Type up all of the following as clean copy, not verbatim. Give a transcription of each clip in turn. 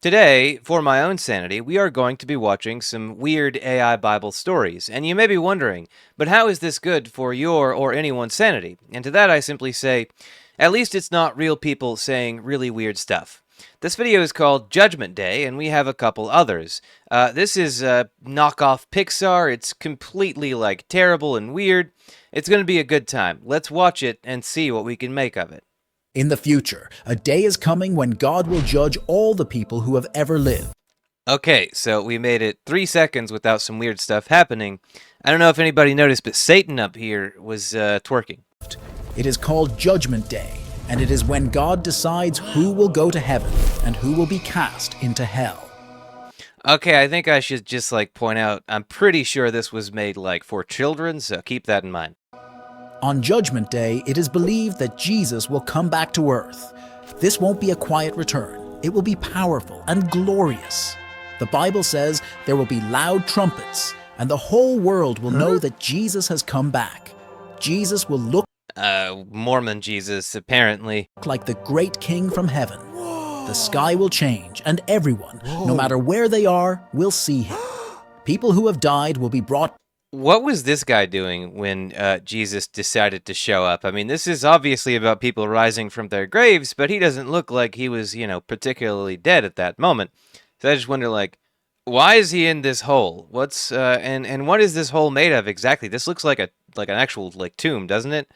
Today, for my own sanity, we are going to be watching some weird AI Bible stories, and you may be wondering, but how is this good for your or anyone's sanity? And to that I simply say, at least it's not real people saying really weird stuff. This video is called Judgment Day, and we have a couple others. This is a knockoff Pixar. It's completely, terrible and weird. It's going to be a good time. Let's watch it and see what we can make of it. In the future, a day is coming when God will judge all the people who have ever lived. Okay, so we made it 3 seconds without some weird stuff happening. I don't know if anybody noticed, but Satan up here was twerking. It is called Judgment Day, and it is when God decides who will go to heaven and who will be cast into hell. Okay, I think I should just point out, I'm pretty sure this was made for children, so keep that in mind. On Judgment Day, it is believed that Jesus will come back to earth. This won't be a quiet return. It will be powerful and glorious. The Bible says there will be loud trumpets, and the whole world will know that Jesus has come back. Jesus will look Mormon Jesus, apparently. like the great king from heaven. The sky will change, and everyone, no matter where they are, will see him. People who have died will be brought. What was this guy doing when Jesus decided to show up? I mean, this is obviously about people rising from their graves, but he doesn't look like he was, particularly dead at that moment. So I just wonder, why is he in this hole? What's and what is this hole made of exactly? This looks like an actual tomb, doesn't it?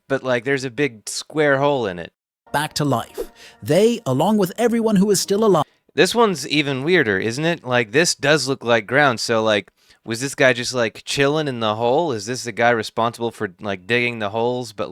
But there's a big square hole in it. Back to life. They, along with everyone who is still alive. This one's even weirder, isn't it? This does look like ground, so was this guy just chilling in the hole? Is this the guy responsible for digging the holes, but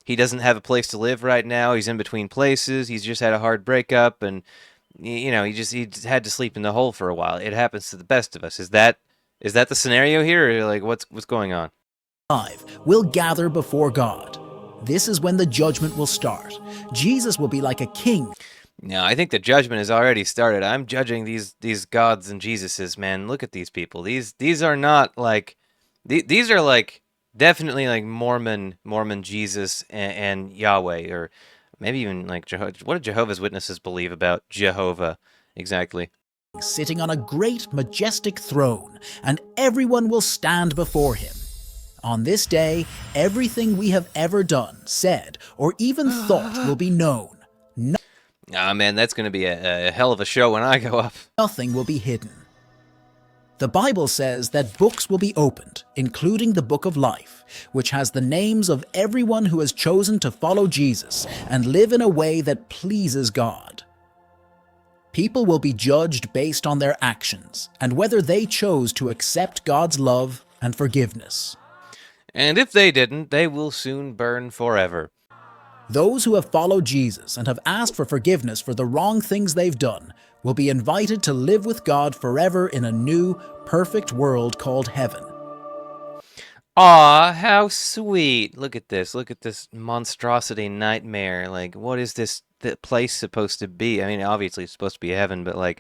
he doesn't have a place to live right now? He's in between places. He's just had a hard breakup, and he had to sleep in the hole for a while. It happens to the best of us. Is that the scenario here, or what's going on? Will gather before God. This is when the judgment will start. Jesus will be like a king. No, I think the judgment has already started. I'm judging these gods and Jesuses, man. Look at these people. These are not these are definitely Mormon Jesus and Yahweh, or maybe even Jehovah. What do Jehovah's Witnesses believe about Jehovah exactly? Sitting on a great majestic throne, and everyone will stand before him. On this day, everything we have ever done, said, or even thought will be known. Ah, man, that's going to be a hell of a show when I go up. Nothing will be hidden. The Bible says that books will be opened, including the Book of Life, which has the names of everyone who has chosen to follow Jesus and live in a way that pleases God. People will be judged based on their actions and whether they chose to accept God's love and forgiveness. And if they didn't, they will soon burn forever. Those who have followed Jesus and have asked for forgiveness for the wrong things they've done will be invited to live with God forever in a new, perfect world called heaven. Aw, how sweet. Look at this. Look at this monstrosity nightmare. What is this place supposed to be? I mean, obviously it's supposed to be heaven, but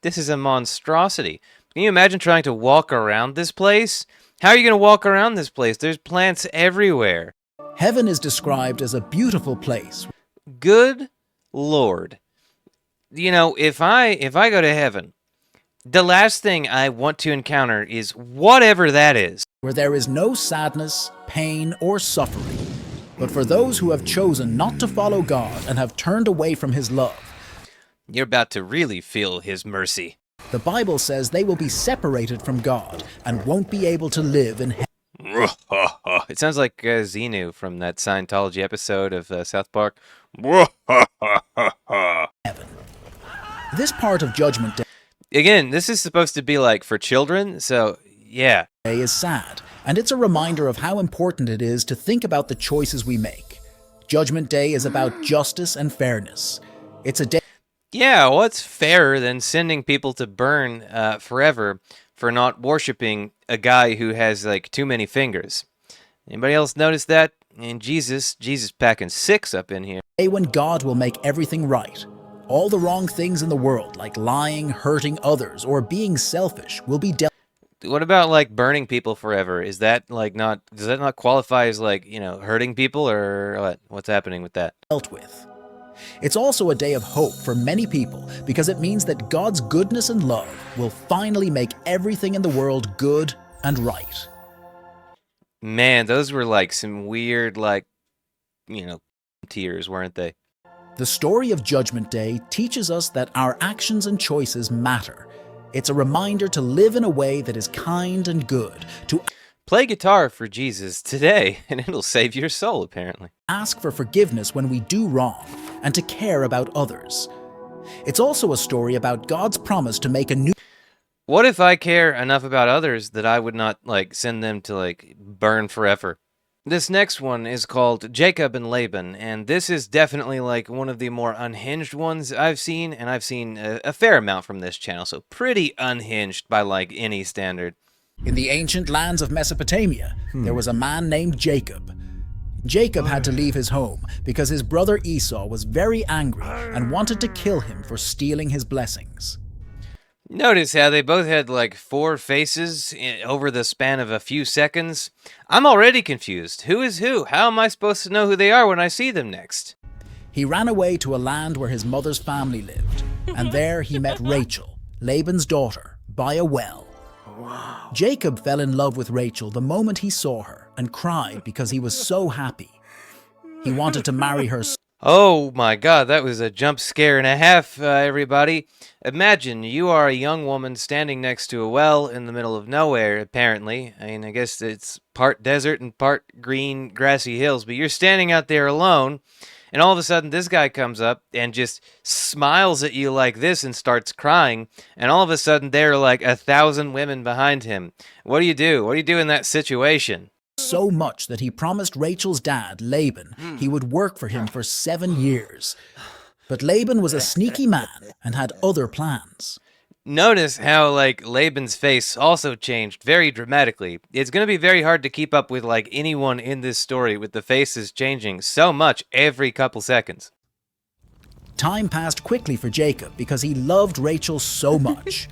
this is a monstrosity. Can you imagine trying to walk around this place? How are you going to walk around this place? There's plants everywhere. Heaven is described as a beautiful place. Good Lord. If I go to heaven, the last thing I want to encounter is whatever that is. Where there is no sadness, pain, or suffering. But for those who have chosen not to follow God and have turned away from his love, you're about to really feel his mercy. The Bible says they will be separated from God and won't be able to live in heaven. It sounds like Xenu from that Scientology episode of South Park. This part of Judgment Day Again, this is supposed to be for children, so yeah. Is sad, and it's a reminder of how important it is to think about the choices we make. Judgment Day is about justice and fairness. It's a day. Yeah, what's fairer than sending people to burn forever for not worshiping a guy who has too many fingers? Anybody else notice that? And Jesus packing 6 up in here. Day when God will make everything right. All the wrong things in the world, like lying, hurting others, or being selfish, will be dealt. What about burning people forever? Is that not, does that not qualify as hurting people, or what? What's happening with that? Dealt with. It's also a day of hope for many people because it means that God's goodness and love will finally make everything in the world good and right. Man, those were like some weird, like, you know, tears, weren't they? The story of Judgment Day teaches us that our actions and choices matter. It's a reminder to live in a way that is kind and good, to Play guitar for Jesus today, and it'll save your soul, apparently. ask for forgiveness when we do wrong, and to care about others. It's also a story about God's promise to make a new What if I care enough about others that I would not, like, send them to, like, burn forever? This next one is called Jacob and Laban, and this is definitely, like, one of the more unhinged ones I've seen, and I've seen a fair amount from this channel, so pretty unhinged by, like, any standard. In the ancient lands of Mesopotamia, there was a man named Jacob. Jacob had to leave his home because his brother Esau was very angry and wanted to kill him for stealing his blessings. Notice how they both had like 4 faces over the span of a few seconds? I'm already confused. Who is who? How am I supposed to know who they are when I see them next? He ran away to a land where his mother's family lived, and there he met Rachel, Laban's daughter, by a well. Jacob fell in love with Rachel the moment he saw her and cried because he was so happy. He wanted to marry her. Oh my god, that was a jump scare and a half, everybody. Imagine you are a young woman standing next to a well in the middle of nowhere, apparently. I mean, I guess it's part desert and part green, grassy hills, but you're standing out there alone, and all of a sudden this guy comes up and just smiles at you like this and starts crying, and all of a sudden there are like 1,000 women behind him. What do you do? What do you do in that situation? So much that he promised Rachel's dad, Laban, he would work for him for 7 years. But Laban was a sneaky man and had other plans. Notice how, like, Laban's face also changed very dramatically. It's going to be very hard to keep up with, like, anyone in this story with the faces changing so much every couple seconds. Time passed quickly for Jacob because he loved Rachel so much.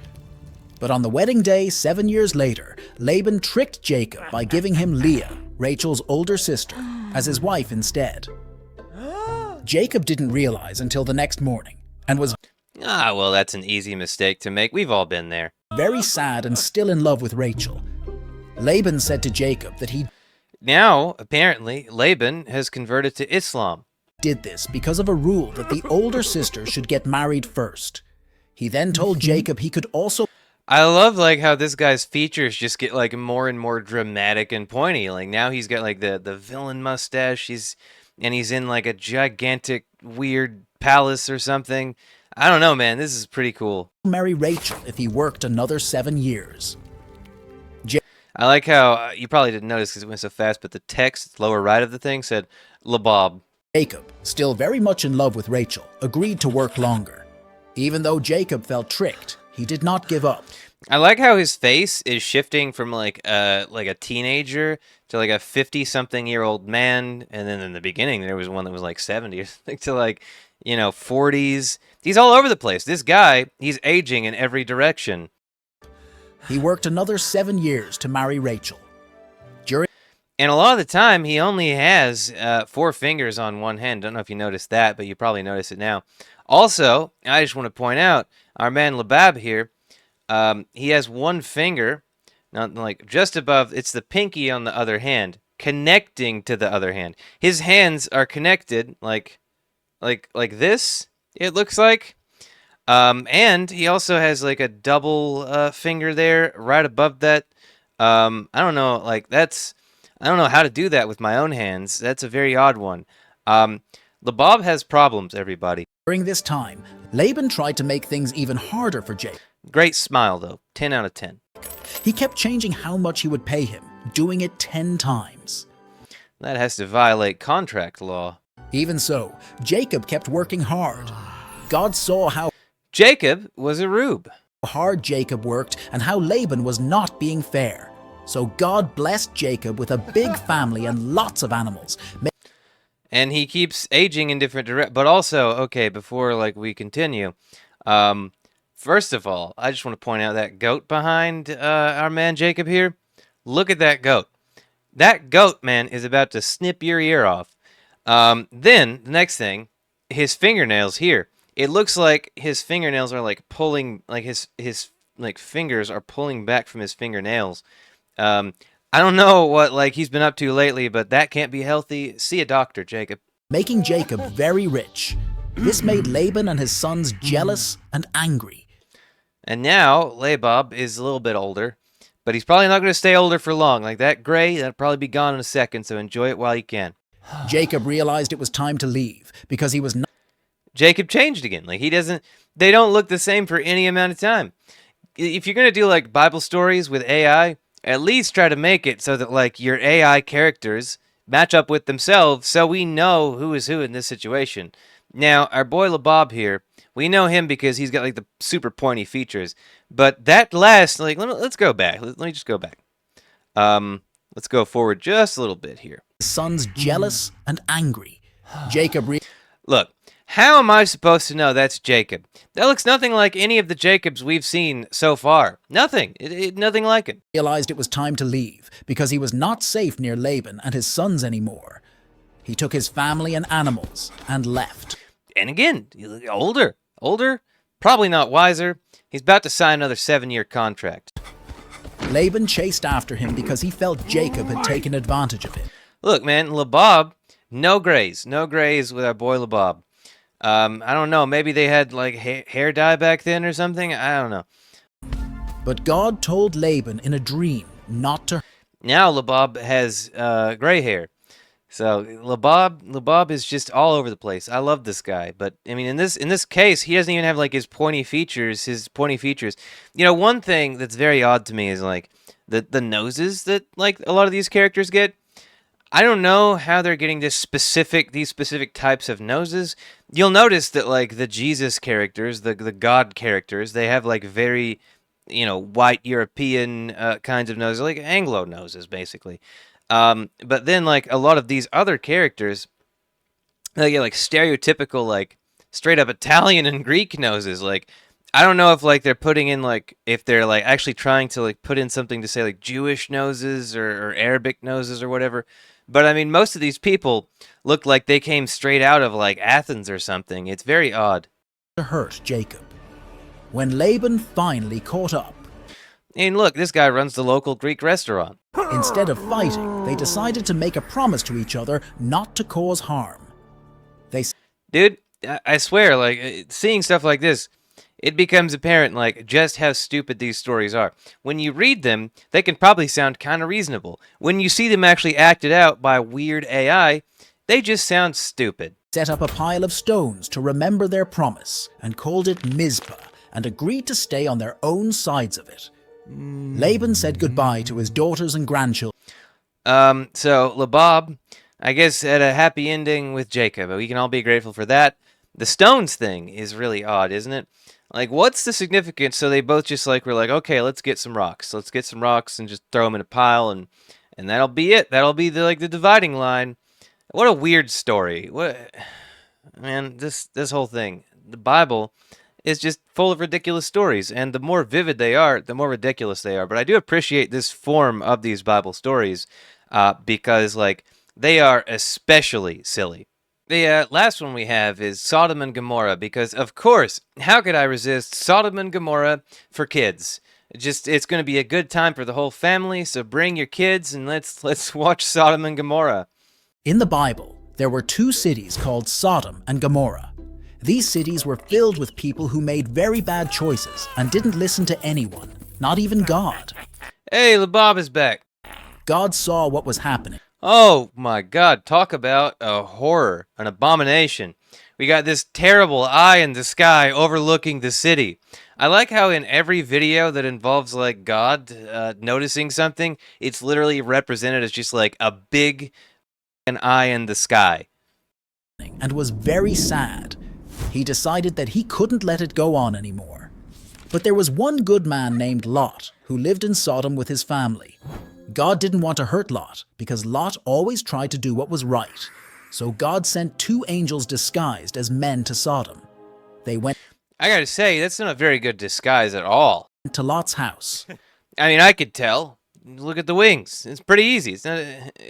But on the wedding day, 7 years later, Laban tricked Jacob by giving him Leah, Rachel's older sister, as his wife instead. Jacob didn't realize until the next morning and was Ah, well, that's an easy mistake to make. We've all been there. very sad and still in love with Rachel. Laban said to Jacob that he Now, apparently, Laban has converted to Islam. did this because of a rule that the older sister should get married first. He then told Jacob he could also I love, like, how this guy's features just get, like, more and more dramatic and pointy. Like, now he's got, like, the villain mustache. He's in, like, a gigantic, weird palace or something. I don't know, man. This is pretty cool. marry Rachel if he worked another 7 years. I like how, you probably didn't notice because it went so fast, but the text, lower right of the thing, said, Labob. Jacob, still very much in love with Rachel, agreed to work longer. Even though Jacob felt tricked, he did not give up. I like how his face is shifting from like a teenager to like a 50-something-year-old man, and then in the beginning there was one that was like 70 or something to like, 40s. He's all over the place. This guy, he's aging in every direction. He worked another 7 years to marry Rachel. And a lot of the time, he only has 4 fingers on one hand. Don't know if you noticed that, but you probably notice it now. Also, I just want to point out, our man Labab here, he has 1 finger, not like just above, it's the pinky on the other hand, connecting to the other hand. His hands are connected like this, it looks like. And he also has like a double finger there right above that. I don't know, I don't know how to do that with my own hands. That's a very odd one. Labob has problems, everybody. During this time, Laban tried to make things even harder for Jacob. Great smile, though. 10 out of 10. He kept changing how much he would pay him, doing it 10 times. That has to violate contract law. Even so, Jacob kept working hard. God saw how Jacob was a rube. hard Jacob worked and how Laban was not being fair. So God blessed Jacob with a big family and lots of animals. And he keeps aging in different directions. But also, okay, before we continue, first of all, I just want to point out that goat behind our man Jacob here. Look at that goat. That goat, man, is about to snip your ear off. Then, the next thing, his fingernails here. It looks like his fingernails are like pulling, like his like fingers are pulling back from his fingernails. Um, I don't know what like he's been up to lately, but that can't be healthy. See a doctor, Jacob. making Jacob very rich. This made Laban and his sons jealous and angry. And now Laban is a little bit older, but he's probably not going to stay older for long. Like that gray, that'll probably be gone in a second. So enjoy it while you can. Jacob realized it was time to leave because he was not Jacob changed again. Like he doesn't. They don't look the same for any amount of time. If you're gonna do like Bible stories with AI, at least try to make it so that like your AI characters match up with themselves, so we know who is who in this situation. Now, our boy LeBob here, we know him because he's got like the super pointy features. But that last, like, let's go back. Let me just go back. Let's go forward just a little bit here. his sons jealous and angry. Jacob Look, how am I supposed to know that's Jacob? That looks nothing like any of the Jacobs we've seen so far. Nothing. Nothing like it. realized it was time to leave because he was not safe near Laban and his sons anymore. He took his family and animals and left. And again, older, probably not wiser. He's about to sign another 7-year contract. Laban chased after him because he felt Jacob had taken advantage of him. Look, man, LeBob, no grays with our boy LeBob. I don't know, maybe they had like hair dye back then or something. I don't know. But God told Laban in a dream not to. Now LeBob has gray hair. So LeBob is just all over the place. I love this guy, but I mean, in this case, he doesn't even have like his pointy features. You know, one thing that's very odd to me is like the noses that like a lot of these characters get. I don't know how they're getting these specific types of noses. You'll notice that like the Jesus characters, the God characters, they have like very, you know, white European kinds of noses, like Anglo noses, basically. But then like a lot of these other characters, they get like stereotypical, like straight up Italian and Greek noses. Like I don't know if like they're putting in like if they're like actually trying to like put in something to say like Jewish noses or Arabic noses or whatever. But I mean, most of these people look like they came straight out of like Athens or something. It's very odd. To hurt Jacob. When Laban finally caught up, And look, this guy runs the local Greek restaurant. instead of fighting, they decided to make a promise to each other not to cause harm. They Dude, I swear, like, seeing stuff like this, it becomes apparent, like, just how stupid these stories are. When you read them, they can probably sound kind of reasonable. When you see them actually acted out by weird AI, they just sound stupid. set up a pile of stones to remember their promise and called it Mizpah and agreed to stay on their own sides of it. Laban said goodbye to his daughters and grandchildren. So LeBob, I guess, had a happy ending with Jacob. We can all be grateful for that. The stones thing is really odd, isn't it? Like, what's the significance? So they both just like were like, okay, let's get some rocks. Let's get some rocks and just throw them in a pile, and that'll be it. That'll be the like the dividing line. What a weird story. What, man? This whole thing, the Bible, is just full of ridiculous stories, and the more vivid they are, the more ridiculous they are. But I do appreciate this form of these Bible stories because like they are especially silly. The last one we have is Sodom and Gomorrah, because of course, how could I resist Sodom and Gomorrah for kids? It's going to be a good time for the whole family, so bring your kids and let's watch Sodom and Gomorrah. In the Bible, there were two cities called Sodom and Gomorrah. These cities were filled with people who made very bad choices and didn't listen to anyone, not even God. Hey, LeBob is back. God saw what was happening. Oh my God, talk about a horror, an abomination. We got this terrible eye in the sky overlooking the city. I like how in every video that involves like God noticing something, it's literally represented as just like a big an eye in the sky. And was very sad. He decided that he couldn't let it go on anymore. But there was one good man named Lot who lived in Sodom with his family. God didn't want to hurt Lot because Lot always tried to do what was right. So God sent two angels disguised as men to Sodom. They went I gotta say, that's not a very good disguise at all. to Lot's house. I mean, I could tell. Look at the wings. It's pretty easy. It's not.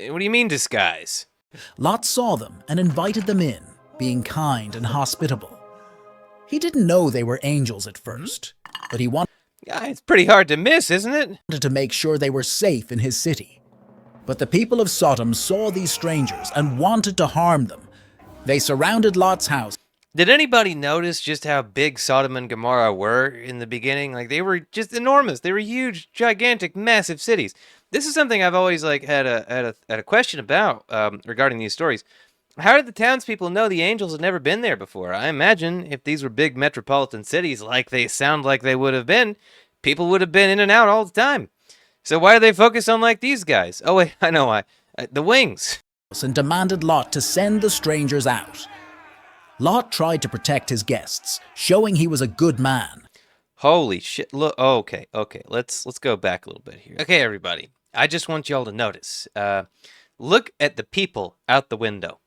What do you mean disguise? Lot saw them and invited them in. being kind and hospitable. He didn't know they were angels at first, but he wanted Yeah, it's pretty hard to miss, isn't it? to make sure they were safe in his city. But the people of Sodom saw these strangers and wanted to harm them. They surrounded Lot's house. Did anybody notice just how big Sodom and Gomorrah were in the beginning? Like, they were just enormous. They were huge, gigantic, massive cities. This is something I've always had a question about regarding these stories. How did the townspeople know the angels had never been there before? I imagine if these were big metropolitan cities, like they sound like they would have been, people would have been in and out all the time. So why do they focus on like these guys? Oh wait, I know why. The wings. And demanded Lot to send the strangers out. Lot tried to protect his guests, showing he was a good man. Holy shit! Look, okay. Let's go back a little bit here. Okay, everybody. I just want y'all to notice. Look at the people out the window.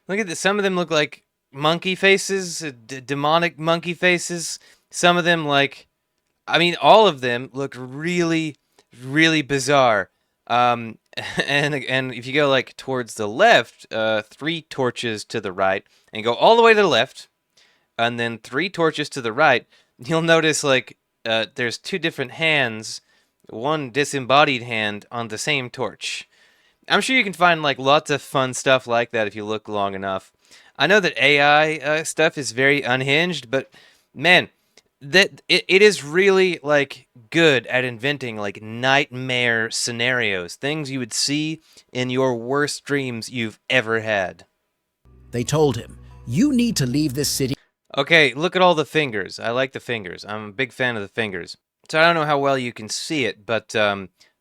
Look at this. Some of them look like monkey faces, demonic monkey faces. Some of them all of them look really, really bizarre. And if you go like towards the left, 3 torches to the right, and go all the way to the left, and then 3 torches to the right, you'll notice there's 2 different hands, one disembodied hand on the same torch. I'm sure you can find lots of fun stuff like that if you look long enough. I know that AI stuff is very unhinged, but man, that it is really good at inventing nightmare scenarios, things you would see in your worst dreams you've ever had. They told him, "You need to leave this city." Okay, look at all the fingers. I like the fingers. I'm a big fan of the fingers. So I don't know how well you can see it, but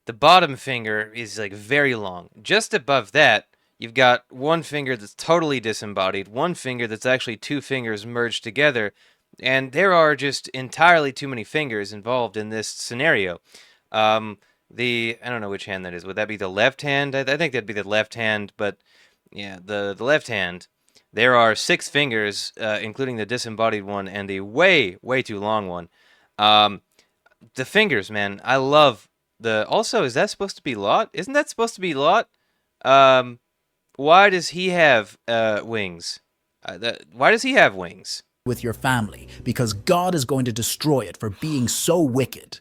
the bottom finger is very long. Just above that, you've got one finger that's totally disembodied, one finger that's actually 2 fingers merged together, and there are just entirely too many fingers involved in this scenario. I don't know which hand that is. Would that be the left hand? I think that'd be the left hand, but yeah, the left hand. There are 6 fingers, including the disembodied one and the way, way too long one. The fingers, man, I love the... Also, is that supposed to be Lot? Isn't that supposed to be Lot? Why does he have wings? Why does he have wings? With your family, because God is going to destroy it for being so wicked.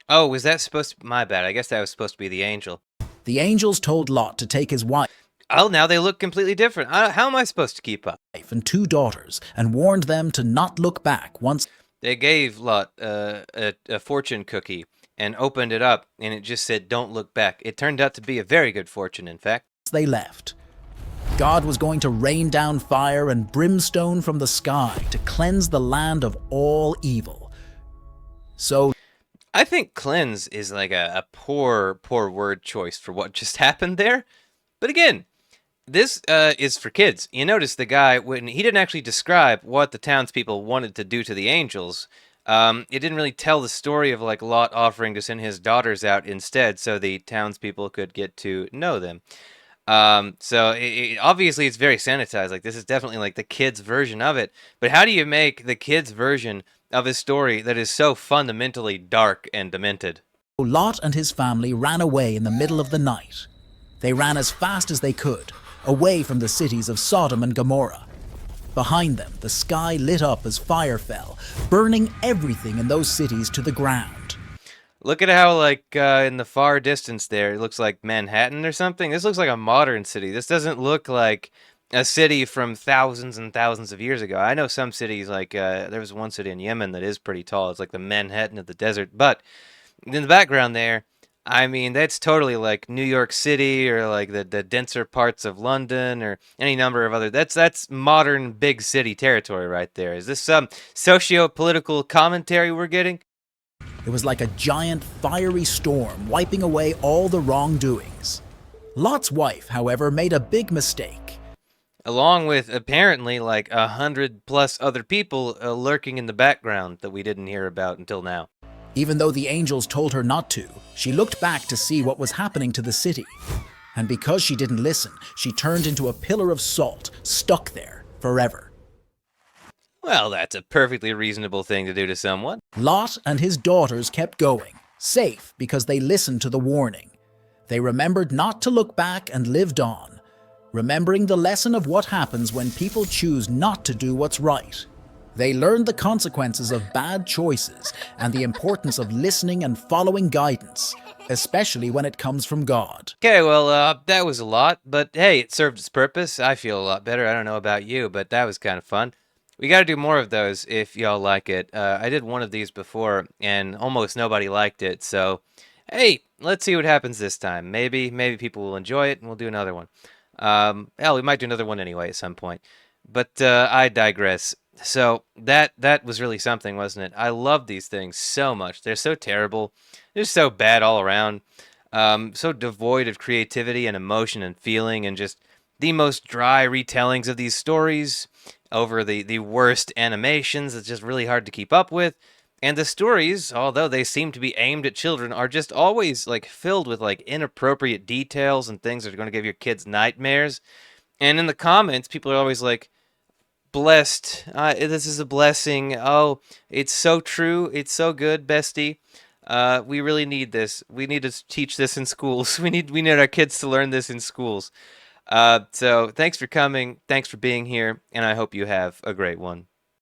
Oh, was that supposed to... My bad, I guess that was supposed to be the angel. The angels told Lot to take his wife Oh, now they look completely different. How am I supposed to keep up? and 2 daughters and warned them to not look back once They gave Lot a fortune cookie and opened it up, and it just said, "Don't look back." It turned out to be a very good fortune, in fact. they left. God was going to rain down fire and brimstone from the sky to cleanse the land of all evil. So I think cleanse is a poor word choice for what just happened there. But again, this is for kids. You notice the guy, when he didn't actually describe what the townspeople wanted to do to the angels. It didn't really tell the story of Lot offering to send his daughters out instead so the townspeople could get to know them. So obviously it's very sanitized. This is definitely the kids' version of it. But how do you make the kids' version of a story that is so fundamentally dark and demented? Lot and his family ran away in the middle of the night. They ran as fast as they could, away from the cities of Sodom and Gomorrah. Behind them, the sky lit up as fire fell, burning everything in those cities to the ground. Look at how, in the far distance there, it looks like Manhattan or something. This looks like a modern city. This doesn't look like a city from thousands and thousands of years ago. I know some cities, there was one city in Yemen that is pretty tall. It's like the Manhattan of the desert. But in the background there, I mean, that's totally like New York City or the denser parts of London or any number of other... That's modern big city territory right there. Is this some socio-political commentary we're getting? It was like a giant fiery storm wiping away all the wrongdoings. Lot's wife, however, made a big mistake. Along with apparently 100+ other people lurking in the background that we didn't hear about until now. Even though the angels told her not to, she looked back to see what was happening to the city. And because she didn't listen, she turned into a pillar of salt, stuck there forever. Well, that's a perfectly reasonable thing to do to someone. Lot and his daughters kept going, safe because they listened to the warning. They remembered not to look back and lived on. remembering the lesson of what happens when people choose not to do what's right. They learned the consequences of bad choices and the importance of listening and following guidance, especially when it comes from God. Okay, well, that was a lot, but hey, it served its purpose. I feel a lot better. I don't know about you, but that was kind of fun. We got to do more of those if y'all like it. I did one of these before, and almost nobody liked it. So, hey, let's see what happens this time. Maybe people will enjoy it, and we'll do another one. Hell, we might do another one anyway at some point. But I digress. So that was really something, wasn't it? I love these things so much. They're so terrible. They're so bad all around. So devoid of creativity and emotion and feeling, and just the most dry retellings of these stories over the worst animations. It's just really hard to keep up with. And the stories, although they seem to be aimed at children, are just always like filled with like inappropriate details and things that are going to give your kids nightmares. And in the comments, people are always like, blessed. This is a blessing. Oh, it's so true. It's so good, bestie. We really need this. We need to teach this in schools. We need our kids to learn this in schools. So thanks for coming. Thanks for being here, and I hope you have a great one.